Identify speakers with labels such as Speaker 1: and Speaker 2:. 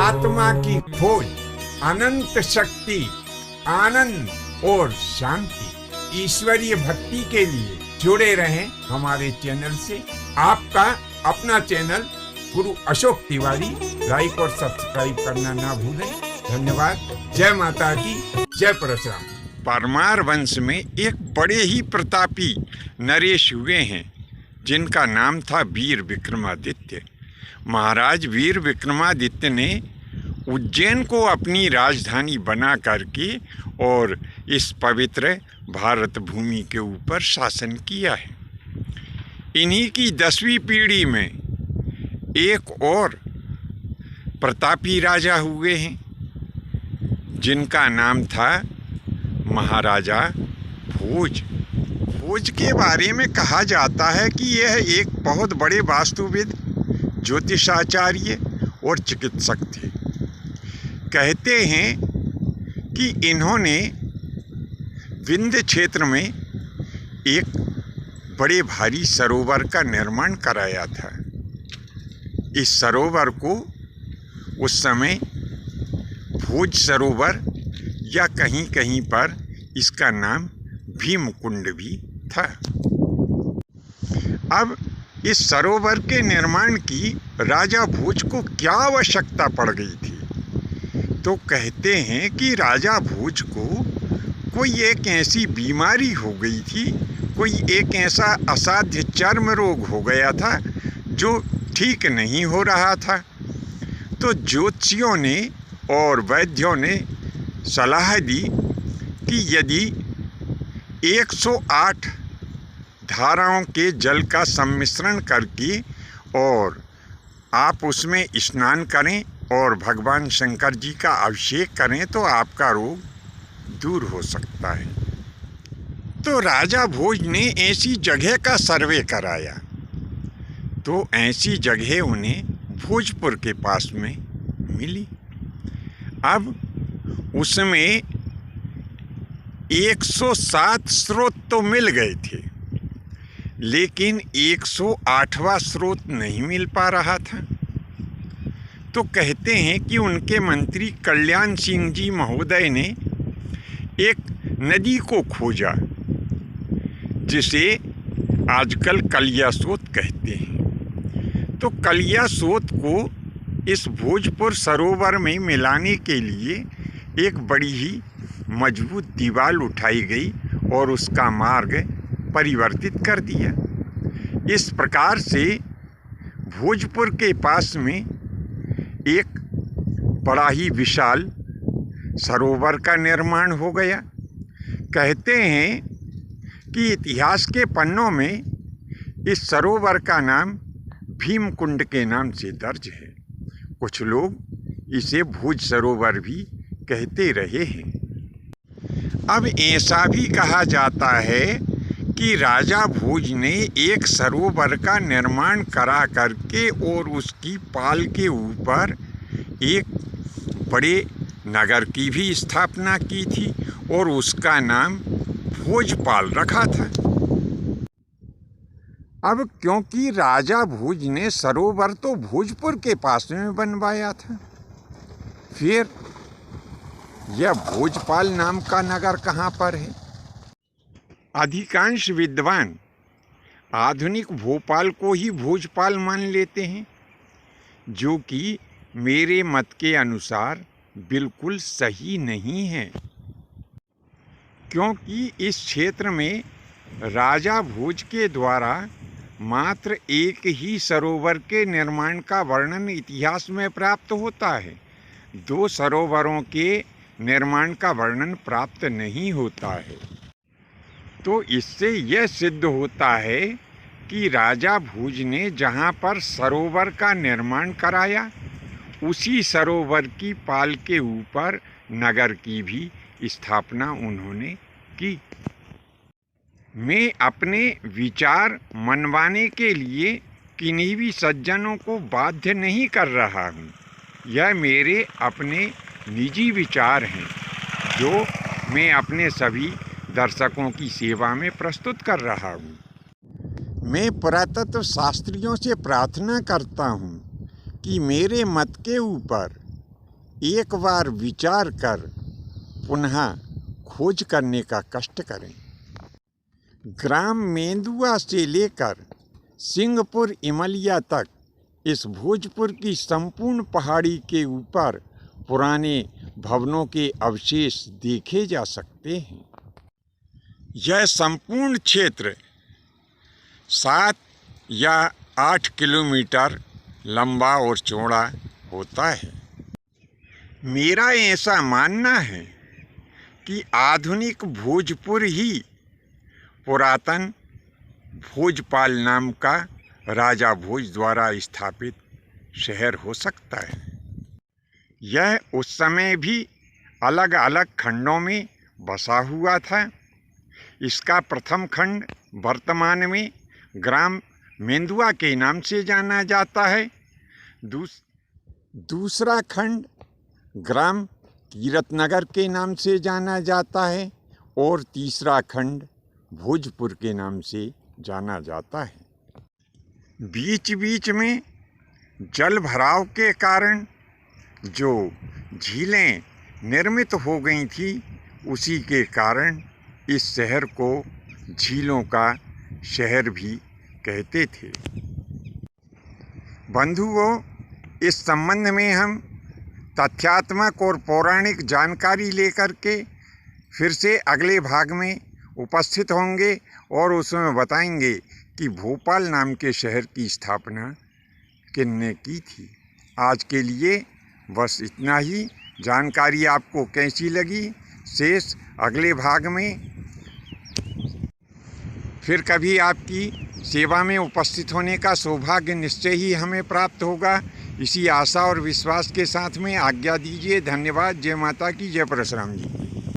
Speaker 1: आत्मा की खोज, अनंत शक्ति, आनंद और शांति, ईश्वरीय भक्ति के लिए जुड़े रहें हमारे चैनल से। आपका अपना चैनल गुरु अशोक तिवारी, लाइक और सब्सक्राइब करना ना भूलें। धन्यवाद। जय माता की, जय परशुराम।
Speaker 2: परमार वंश में एक बड़े ही प्रतापी नरेश हुए हैं जिनका नाम था वीर विक्रमादित्य। महाराज वीर विक्रमादित्य ने उज्जैन को अपनी राजधानी बना करके और इस पवित्र भारत भूमि के ऊपर शासन किया है। इन्हीं की 10वीं पीढ़ी में एक और प्रतापी राजा हुए हैं जिनका नाम था महाराजा भोज। भोज के बारे में कहा जाता है कि यह एक बहुत बड़े वास्तुविद, ज्योतिषाचार्य और चिकित्सक थे। कहते हैं कि इन्होंने विंध्य क्षेत्र में एक बड़े भारी सरोवर का निर्माण कराया था। इस सरोवर को उस समय भोज सरोवर या कहीं कहीं पर इसका नाम भीमकुंड भी था। अब इस सरोवर के निर्माण की राजा भोज को क्या आवश्यकता पड़ गई थी? तो कहते हैं कि राजा भोज को कोई एक ऐसी बीमारी हो गई थी, कोई एक ऐसा असाध्य चर्म रोग हो गया था जो ठीक नहीं हो रहा था। तो ज्योतिषियों ने और वैद्यों ने सलाह दी कि यदि 108 धाराओं के जल का सम्मिश्रण करके और आप उसमें स्नान करें और भगवान शंकर जी का अभिषेक करें तो आपका रोग दूर हो सकता है। तो राजा भोज ने ऐसी जगह का सर्वे कराया। तो ऐसी जगह उन्हें भोजपुर के पास में मिली। अब उसमें 107 स्रोत तो मिल गए थे, लेकिन 108वां स्रोत नहीं मिल पा रहा था। तो कहते हैं कि उनके मंत्री कल्याण सिंह जी महोदय ने एक नदी को खोजा जिसे आजकल कलियासोत कहते हैं। तो कलियासोत को इस भोजपुर सरोवर में मिलाने के लिए एक बड़ी ही मजबूत दीवार उठाई गई और उसका मार्ग परिवर्तित कर दिया। इस प्रकार से भोजपुर के पास में एक बड़ा ही विशाल सरोवर का निर्माण हो गया। कहते हैं कि इतिहास के पन्नों में इस सरोवर का नाम भीमकुंड के नाम से दर्ज है। कुछ लोग इसे भोज सरोवर भी कहते रहे हैं। अब ऐसा भी कहा जाता है कि राजा भोज ने एक सरोवर का निर्माण करा करके और उसकी पाल के ऊपर एक बड़े नगर की भी स्थापना की थी और उसका नाम भोजपाल रखा था। अब क्योंकि राजा भोज ने सरोवर तो भोजपुर के पास में बनवाया था, फिर यह भोजपाल नाम का नगर कहाँ पर है? अधिकांश विद्वान आधुनिक भोपाल को ही भोजपाल मान लेते हैं, जो कि मेरे मत के अनुसार बिल्कुल सही नहीं है। क्योंकि इस क्षेत्र में राजा भोज के द्वारा मात्र एक ही सरोवर के निर्माण का वर्णन इतिहास में प्राप्त होता है। 2 सरोवरों के निर्माण का वर्णन प्राप्त नहीं होता है। तो इससे यह सिद्ध होता है कि राजा भोज ने जहाँ पर सरोवर का निर्माण कराया उसी सरोवर की पाल के ऊपर नगर की भी स्थापना उन्होंने की। मैं अपने विचार मनवाने के लिए किन्हीं भी सज्जनों को बाध्य नहीं कर रहा हूँ। यह मेरे अपने निजी विचार हैं जो मैं अपने सभी दर्शकों की सेवा में प्रस्तुत कर रहा हूँ। मैं पुरातत्व शास्त्रियों से प्रार्थना करता हूँ कि मेरे मत के ऊपर एक बार विचार कर पुनः खोज करने का कष्ट करें। ग्राम मेंदुआ से लेकर सिंहपुर इमलिया तक इस भोजपुर की संपूर्ण पहाड़ी के ऊपर पुराने भवनों के अवशेष देखे जा सकते हैं। यह संपूर्ण क्षेत्र 7 या 8 किलोमीटर लंबा और चौड़ा होता है। मेरा ऐसा मानना है कि आधुनिक भोजपुर ही पुरातन भोजपाल नाम का राजा भोज द्वारा स्थापित शहर हो सकता है। यह उस समय भी अलग अलग खंडों में बसा हुआ था। इसका प्रथम खंड वर्तमान में ग्राम मेंदुआ के नाम से जाना जाता है। दूसरा खंड ग्राम तीरथनगर के नाम से जाना जाता है और तीसरा खंड भोजपुर के नाम से जाना जाता है। बीच बीच में जल भराव के कारण जो झीलें निर्मित हो गई थी, उसी के कारण इस शहर को झीलों का शहर भी कहते थे। बंधुओं, इस संबंध में हम तथ्यात्मक और पौराणिक जानकारी लेकर के फिर से अगले भाग में उपस्थित होंगे और उसमें बताएंगे कि भोपाल नाम के शहर की स्थापना किसने की थी। आज के लिए बस इतना ही। जानकारी आपको कैसी लगी, शेष अगले भाग में फिर कभी आपकी सेवा में उपस्थित होने का सौभाग्य निश्चय ही हमें प्राप्त होगा। इसी आशा और विश्वास के साथ में आज्ञा दीजिए। धन्यवाद। जय माता की, जय परशुराम जी।